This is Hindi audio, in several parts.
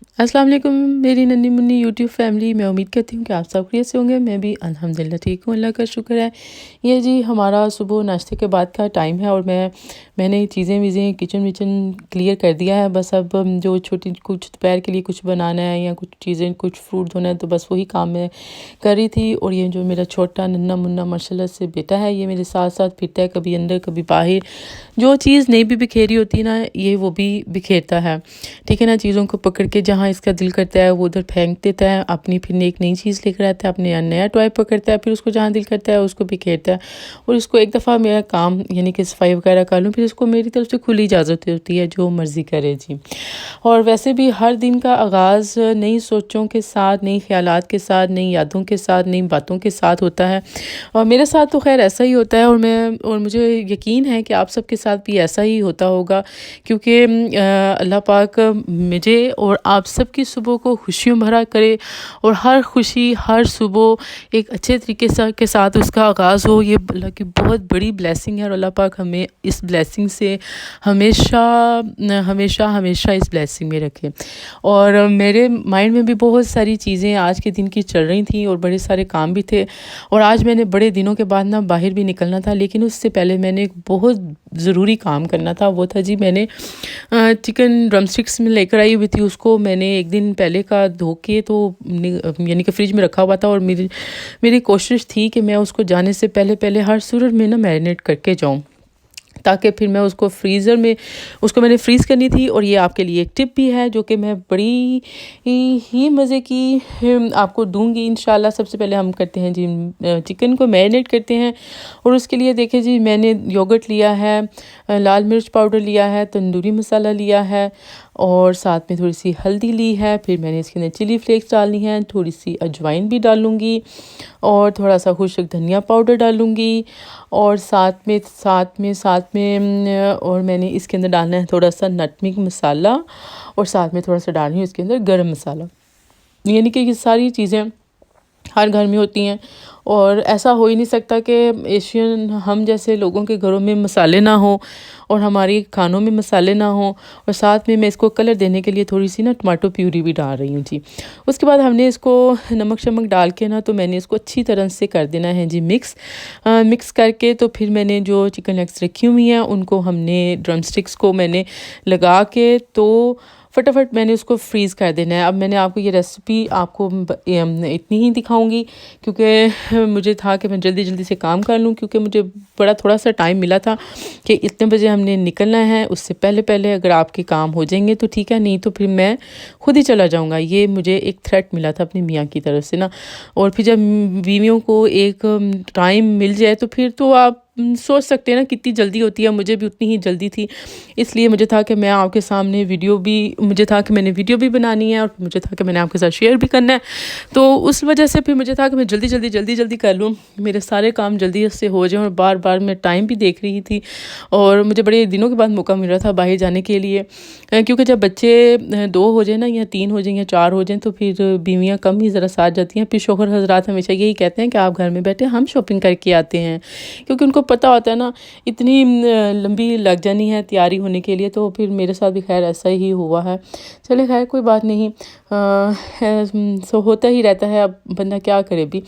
अस्सलाम वालेकुम मेरी नन्ही मुन्नी यूट्यूब फैमिली। मैं उम्मीद करती हूँ कि आप सब खैरियत से होंगे। मैं भी अल्हम्दुलिल्लाह ठीक हूँ, अल्लाह का शुक्र है। ये जी हमारा सुबह नाश्ते के बाद का टाइम है और मैंने चीज़ें वीज़ें किचन विचन क्लियर कर दिया है। बस अब जो छोटी कुछ दोपहर के लिए कुछ बनाना है या कुछ चीज़ें कुछ फ्रूट धोना है, तो बस वही काम मैं कर रही थी। और ये जो मेरा छोटा नन्हा मुन्ना माशाल्लाह से बेटा है, ये मेरे साथ साथ फिरता है, कभी अंदर कभी बाहर। जो चीज़ नहीं भी बिखेरी होती ना, ये वो भी बिखेरता है। ठीक है ना, चीज़ों को पकड़ के जहाँ इसका दिल करता है वो उधर फेंक देता है अपनी, फिर एक नई चीज़ लेकर आता है, अपने नया टॉय पकड़ता है, फिर उसको जहाँ दिल करता है उसको बिखेरता है। और इसको एक दफ़ा मेरा काम यानी कि सफाई वगैरह कर लूँ, फिर इसको मेरी तरफ से खुली इजाज़त होती है, जो मर्ज़ी करे जी। और वैसे भी हर दिन का आगाज़ नई सोचों के साथ, नई ख़यालात के साथ, नई यादों के साथ, नई बातों के साथ होता है। और मेरे साथ तो ख़ैर ऐसा ही होता है और मुझे यकीन है कि आप सबके साथ भी ऐसा ही होता होगा, क्योंकि अल्लाह पाक मुझे और आप सबकी सुबह को खुशियों भरा करे और हर खुशी हर सुबह एक अच्छे तरीके से के साथ उसका आगाज़ हो। ये अल्लाह की बहुत बड़ी ब्लेसिंग है और अल्लाह पाक हमें इस ब्लेसिंग से हमेशा हमेशा हमेशा इस ब्लेसिंग में रखे। और मेरे माइंड में भी बहुत सारी चीज़ें आज के दिन की चल रही थी और बड़े सारे काम भी थे। और आज मैंने बड़े दिनों के बाद ना बाहर भी निकलना था, लेकिन उससे पहले मैंने एक बहुत ज़रूरी काम करना था। वो था जी, मैंने चिकन ड्रमस्टिक्स में लेकर आई हुई थी। उसको मैंने एक दिन पहले का धो के तो यानी कि फ्रिज में रखा हुआ था, और मेरी कोशिश थी कि मैं उसको जाने से पहले पहले हर सूरत में ना मैरिनेट करके जाऊँ, ताकि फिर मैं उसको फ्रीज़र में उसको मैंने फ्रीज़ करनी थी। और ये आपके लिए एक टिप भी है जो कि मैं बड़ी ही मज़े की आपको दूंगी इंशाल्लाह। सबसे पहले हम करते हैं जी, चिकन को मैरिनेट करते हैं। और उसके लिए देखिए जी, मैंने योगर्ट लिया है, लाल मिर्च पाउडर लिया है, तंदूरी मसाला लिया है, और साथ में थोड़ी सी हल्दी ली है। फिर मैंने इसके अंदर चिली फ्लेक्स डालनी है, थोड़ी सी अजवाइन भी डालूँगी, और थोड़ा सा खुश्क धनिया पाउडर डालूँगी, और साथ में और मैंने इसके अंदर डालना है थोड़ा सा नटमेग मसाला, और साथ में थोड़ा सा डाल रही हूँ इसके अंदर गरम मसाला। यानी कि ये सारी चीज़ें हर घर में होती हैं, और ऐसा हो ही नहीं सकता कि एशियन हम जैसे लोगों के घरों में मसाले ना हो और हमारी खानों में मसाले ना हो। और साथ में मैं इसको कलर देने के लिए थोड़ी सी ना टमाटो प्यूरी भी डाल रही हूँ जी। उसके बाद हमने इसको नमक शमक डाल के ना, तो मैंने इसको अच्छी तरह से कर देना है जी मिक्स करके। तो फिर मैंने जो चिकन लेग्स रखी हुई हैं उनको हमने ड्रमस्टिक्स को मैंने लगा के तो फटाफट मैंने उसको फ्रीज़ कर देना है। अब मैंने आपको ये रेसिपी आपको इतनी ही दिखाऊंगी, क्योंकि मुझे था कि मैं जल्दी जल्दी से काम कर लूँ, क्योंकि मुझे बड़ा थोड़ा सा टाइम मिला था कि इतने बजे हमने निकलना है। उससे पहले पहले अगर आपके काम हो जाएंगे तो ठीक है, नहीं तो फिर मैं खुद ही चला जाऊँगा। ये मुझे एक थ्रेट मिला था अपनी मियाँ की तरफ से ना। और फिर जब बीवियों को एक टाइम मिल जाए तो फिर तो आप सोच सकते हैं ना कितनी जल्दी होती है। मुझे भी उतनी ही जल्दी थी, इसलिए मुझे था कि मैं आपके सामने मुझे था कि मैंने वीडियो भी बनानी है, और मुझे था कि मैंने आपके साथ शेयर भी करना है। तो उस वजह से फिर मुझे था कि मैं जल्दी जल्दी कर लूँ, मेरे सारे काम जल्दी से हो जाएं। और बार बार मैं टाइम भी देख रही थी, और मुझे बड़े दिनों के बाद मौका मिल रहा था बाहर जाने के लिए, क्योंकि जब बच्चे 2 हो जाए ना, या 3 हो जाए या 4 हो जाएँ, तो फिर बीवियाँ कम ही ज़रा साथ जाती हैं। फिर शौहर हज़रात हमेशा यही कहते हैं कि आप घर में बैठे, हम शॉपिंग करके आते हैं, क्योंकि उनको पता होता है ना इतनी लंबी लग जानी है तैयारी होने के लिए। तो फिर मेरे साथ भी खैर ऐसा ही हुआ है। चले खैर कोई बात नहीं, सो होता ही रहता है, अब बंदा क्या करे भी।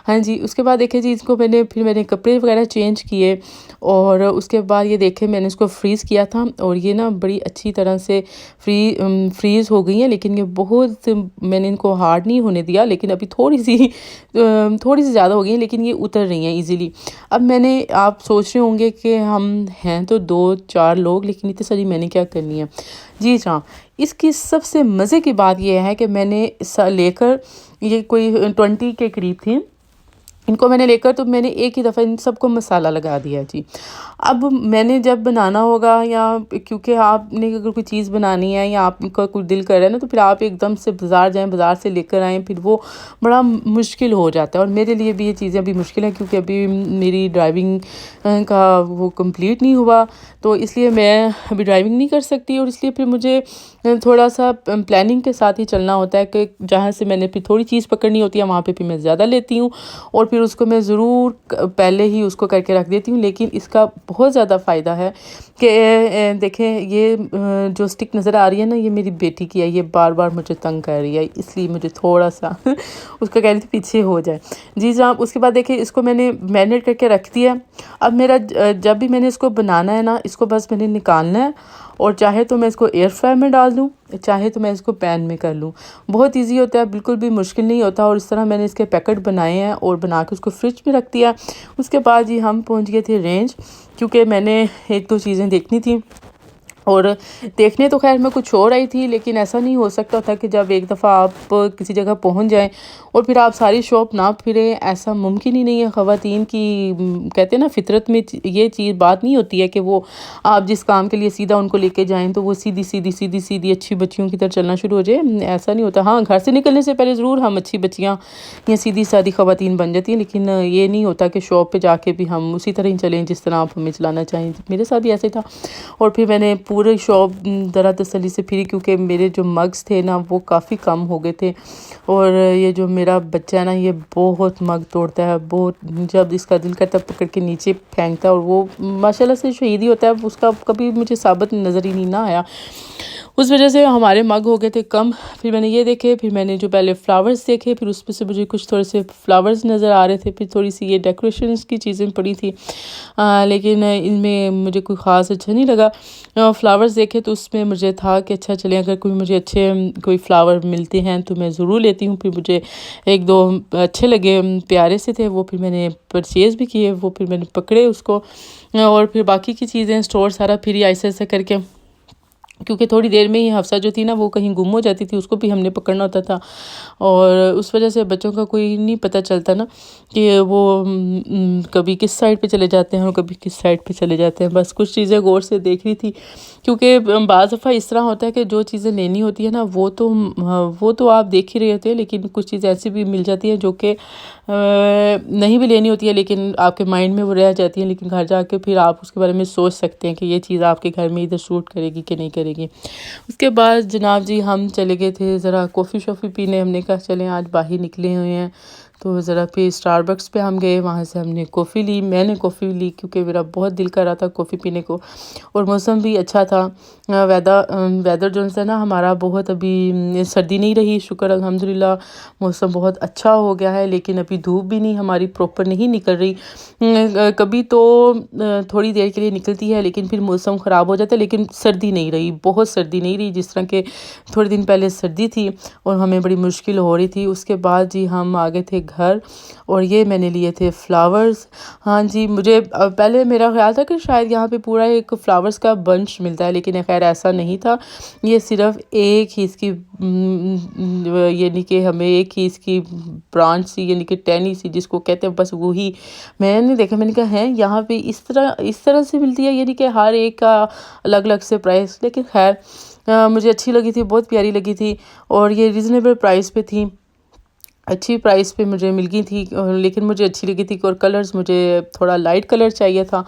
हाँ जी, उसके बाद देखिए जी, इसको फिर मैंने कपड़े वगैरह चेंज किए, और उसके बाद ये देखे मैंने इसको फ्रीज़ किया था, और ये ना बड़ी अच्छी तरह से फ्रीज़ हो गई हैं। लेकिन ये बहुत मैंने इनको हार्ड नहीं होने दिया, लेकिन अभी थोड़ी सी ज़्यादा हो गई हैं, लेकिन ये उतर रही हैं ईज़िली। अब आप सोच रहे होंगे कि हम हैं तो 2-4 लोग, लेकिन इतनी सारी मैंने क्या करनी है। जी हाँ, इसकी सबसे मज़े की बात यह है कि मैंने लेकर ये कोई 20 के करीब थी, इनको मैंने लेकर तो मैंने एक ही दफ़ा इन सबको मसाला लगा दिया जी। अब मैंने जब बनाना होगा, या क्योंकि आपने अगर कोई चीज़ बनानी है या आपका कुछ दिल कर रहा है ना, तो फिर आप एकदम से बाज़ार जाएँ, बाज़ार से लेकर आएँ, फिर वो बड़ा मुश्किल हो जाता है। और मेरे लिए भी ये चीज़ें अभी मुश्किल है, क्योंकि अभी मेरी ड्राइविंग का वो कंप्लीट नहीं हुआ, तो इसलिए मैं अभी ड्राइविंग नहीं कर सकती। और इसलिए फिर मुझे थोड़ा सा प्लानिंग के साथ ही चलना होता है, कि जहाँ से मैंने फिर थोड़ी चीज़ पकड़नी होती है वहाँ पे फिर मैं ज़्यादा लेती हूँ, और फिर उसको मैं ज़रूर पहले ही उसको करके रख देती हूँ। लेकिन इसका बहुत ज़्यादा फ़ायदा है कि देखें ये जो स्टिक नज़र आ रही है ना, ये मेरी बेटी की है, ये बार बार मुझे तंग कर रही है, इसलिए मुझे थोड़ा सा उसका कह रही थी पीछे हो जाए। जी जनाब, उसके बाद देखिए इसको मैंने मैरिनेट करके रख दिया। अब मेरा जब भी मैंने इसको बनाना है ना, इसको बस मैंने निकालना है, और चाहे तो मैं इसको एयर फ्रायर में डाल दूँ, चाहे तो मैं इसको पैन में कर लूँ। बहुत इजी होता है, बिल्कुल भी मुश्किल नहीं होता। और इस तरह मैंने इसके पैकेट बनाए हैं और बना के उसको फ्रिज में रख दिया। उसके बाद जी हम पहुंच गए थे रेंज, क्योंकि मैंने एक दो चीज़ें देखनी थी। और देखने तो खैर मैं कुछ और आई थी, लेकिन ऐसा नहीं हो सकता था कि जब एक दफ़ा आप किसी जगह पहुंच जाएं और फिर आप सारी शॉप ना फिरें, ऐसा मुमकिन ही नहीं है। ख़वातीन की कहते हैं ना फितरत में ये चीज़ बात नहीं होती है कि वो आप जिस काम के लिए सीधा उनको लेके जाएं तो वो सीधी सीधी सीधी सीधी अच्छी बच्चियों की तरह चलना शुरू हो जाए, ऐसा नहीं होता। हाँ, घर से निकलने से पहले ज़रूर हम अच्छी बच्चियाँ या सीधी सादी ख़वातीन बन जाती हैं, लेकिन ये नहीं होता कि शॉप पर जाके भी हम उसी तरह ही चलें जिस तरह आप हमें चलाना चाहें। मेरे साथ भी ऐसे था। और फिर मैंने पूरे शॉप ज़रा तसल्ली से फिरी, क्योंकि मेरे जो मग्स थे ना वो काफ़ी कम हो गए थे। और ये जो मेरा बच्चा है ना, ये बहुत मग तोड़ता है, बहुत, जब इसका दिल करता है पकड़ के नीचे फेंकता है। और वो माशाल्लाह से शहीद ही होता है, उसका कभी मुझे साबित नज़र ही नहीं ना आया। उस वजह से हमारे मग हो गए थे कम। फिर मैंने ये देखे, फिर मैंने जो पहले फ्लावर्स देखे, फिर उसमें से मुझे कुछ थोड़े से फ्लावर्स नज़र आ रहे थे। फिर थोड़ी सी ये डेकोरेशंस की चीज़ें पड़ी थी, लेकिन इनमें मुझे कोई ख़ास अच्छा नहीं लगा। फ्लावर्स देखे तो उसमें मुझे था कि अच्छा चले, अगर कोई मुझे अच्छे कोई फ्लावर मिलते हैं तो मैं ज़रूर लेती हूँ। फिर मुझे एक दो अच्छे लगे, प्यारे से थे, वो फिर मैंने परचेज़ भी किए। वो फिर मैंने पकड़े उसको, और फिर बाकी की चीज़ें स्टोर सारा फिर ऐसे ऐसे करके, क्योंकि थोड़ी देर में ही हफ्सा जो थी ना वो कहीं गुम हो जाती थी, उसको भी हमने पकड़ना होता था। और उस वजह से बच्चों का कोई नहीं पता चलता ना कि वो कभी किस साइड पे चले जाते हैं और कभी किस साइड पे चले जाते हैं। बस कुछ चीज़ें गौर से देख रही थी, क्योंकि बाज़ दफ़ा इस तरह होता है कि जो चीज़ें लेनी होती है ना वो तो आप देख ही रहे होते हैं, लेकिन कुछ चीज़ें ऐसी भी मिल जाती हैं जो कि नहीं भी लेनी होती है, लेकिन आपके माइंड में वो रह जाती है। लेकिन घर जाके फिर आप उसके बारे में सोच सकते हैं कि ये चीज़ आपके घर में इधर सूट करेगी कि नहीं करेगी। उसके बाद जनाब जी हम चले गए थे ज़रा कॉफ़ी शॉफ़ी पीने। हमने कहा चलें आज बाहर निकले हुए हैं, तो ज़रा फिर स्टारबक्स पे हम गए, वहाँ से हमने कॉफ़ी ली। मैंने कॉफ़ी ली क्योंकि मेरा बहुत दिल कर रहा था कॉफ़ी पीने को, और मौसम भी अच्छा था। वेदर जो है ना हमारा, बहुत अभी सर्दी नहीं रही, शुक्र अल्हम्दुलिल्लाह, मौसम बहुत अच्छा हो गया है। लेकिन अभी धूप भी नहीं हमारी प्रॉपर नहीं निकल रही। कभी तो थोड़ी देर के लिए निकलती है, लेकिन फिर मौसम ख़राब हो जाता है। लेकिन सर्दी नहीं रही, बहुत सर्दी नहीं रही, जिस तरह के थोड़े दिन पहले सर्दी थी और हमें बड़ी मुश्किल हो रही थी। उसके बाद जी हम आ गए थे घर, और ये मैंने लिए थे फ्लावर्स। हाँ जी, मुझे पहले मेरा ख्याल था कि शायद यहाँ पे पूरा एक फ्लावर्स का बंच मिलता है, लेकिन खैर ऐसा नहीं था। ये सिर्फ एक ही इसकी यानी कि हमें एक ही इसकी ब्रांच सी, यानी कि टहनी सी जिसको कहते हैं, बस वही मैंने देखा। मैंने कहा है यहाँ पे इस तरह से मिलती है, यानी कि हर एक का अलग अलग से प्राइस। लेकिन खैर मुझे अच्छी लगी थी, बहुत प्यारी लगी थी, और ये रीज़नेबल प्राइस पे थी, अच्छी प्राइस पे मुझे मिल गई थी। लेकिन मुझे अच्छी लगी थी। और कलर्स मुझे थोड़ा लाइट कलर चाहिए था,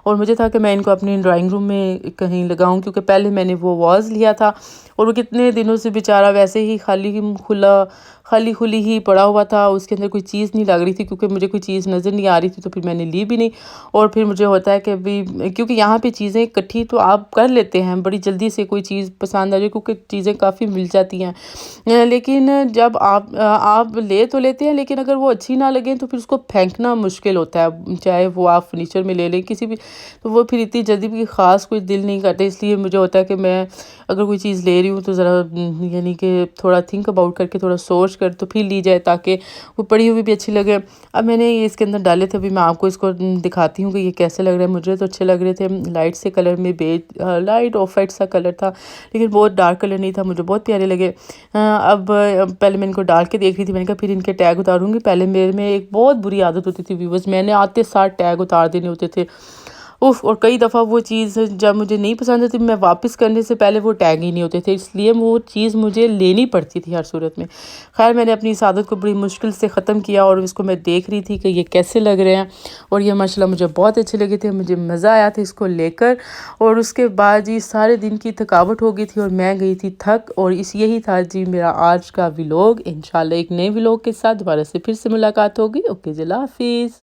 और मुझे था कि मैं इनको अपने ड्राइंग रूम में कहीं लगाऊं, क्योंकि पहले मैंने वो वाज लिया था और वो कितने दिनों से बेचारा वैसे ही खाली खुली ही पड़ा हुआ था, उसके अंदर कोई चीज़ नहीं लग रही थी, क्योंकि मुझे कोई चीज़ नज़र नहीं आ रही थी। तो फिर मैंने ली भी नहीं। और फिर मुझे होता है कि अभी क्योंकि यहाँ पे चीज़ें इकट्ठी तो आप कर लेते हैं बड़ी जल्दी से, कोई चीज़ पसंद आ जाए, क्योंकि चीज़ें काफ़ी मिल जाती हैं। लेकिन जब आप ले तो लेते हैं, लेकिन अगर वो अच्छी ना लगे तो फिर उसको फेंकना मुश्किल होता है, चाहे वो आप फर्नीचर में ले लें किसी भी, तो वो फिर इतनी जल्दी भी ख़ास कोई दिल नहीं करता। इसलिए मुझे होता है कि मैं अगर कोई चीज़ ले रही हूँ तो ज़रा यानी कि थोड़ा थिंक अबाउट करके, थोड़ा सोच कर तो फिर ली जाए, ताकि वो पड़ी हुई भी अच्छी लगे। अब मैंने ये इसके अंदर डाले थे, अभी मैं आपको इसको दिखाती हूँ कि ये कैसे लग रहा है। मुझे तो अच्छे लग रहे थे, लाइट से कलर में, लाइट ऑफ वाइट सा कलर था, लेकिन बहुत डार्क कलर नहीं था, मुझे बहुत प्यारे लगे। अब पहले मैं इनको डाल के देख रही थी, मैंने कहा फिर इनके टैग उतारूंगी। पहले मेरे में एक बहुत बुरी आदत होती थी व्यूवर्स, मैंने आते साथ टैग उतार देने होते थे, उफ़, और कई दफ़ा वो चीज़ जब मुझे नहीं पसंद आती, मैं वापस करने से पहले वो टैग ही नहीं होते थे, इसलिए वो चीज़ मुझे लेनी पड़ती थी हर सूरत में। ख़ैर मैंने अपनी इस आदत को बड़ी मुश्किल से ख़त्म किया और इसको मैं देख रही थी कि ये कैसे लग रहे हैं, और ये माशाल्लाह मुझे बहुत अच्छे लगे थे, मुझे मज़ा आया था इसको लेकर। और उसके बाद जी सारे दिन की थकावट हो गई थी और मैं गई थी थक, और यही था जी मेरा आज का व्लॉग। इंशाल्लाह एक नए व्लॉग के साथ दोबारा से फिर से मुलाकात होगी। ओके जी, अल्लाह हाफ़िज़।